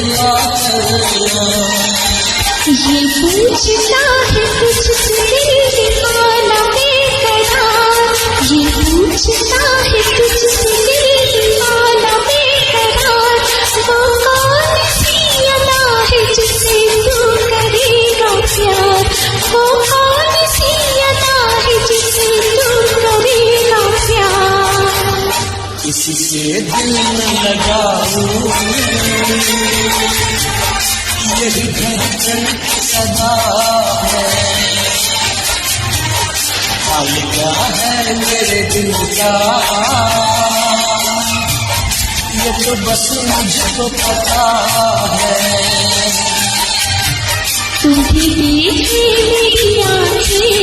फैसला करना। ये पूछता है तुझसे दीवाना बेकरार, ये पूछता है तुझसे दीवाना बेकरार, वो कौन सी अदा है जिसे तू करेगा प्यार, वो कौन सी अदा है जिसे तू करेगा प्यार। किसी से दिल न लगाऊं यही धड़कन की सदा है। हाल क्या है मेरे दिल का ये तो बस मुझको पता है। तू भी देखे मेरी आँखें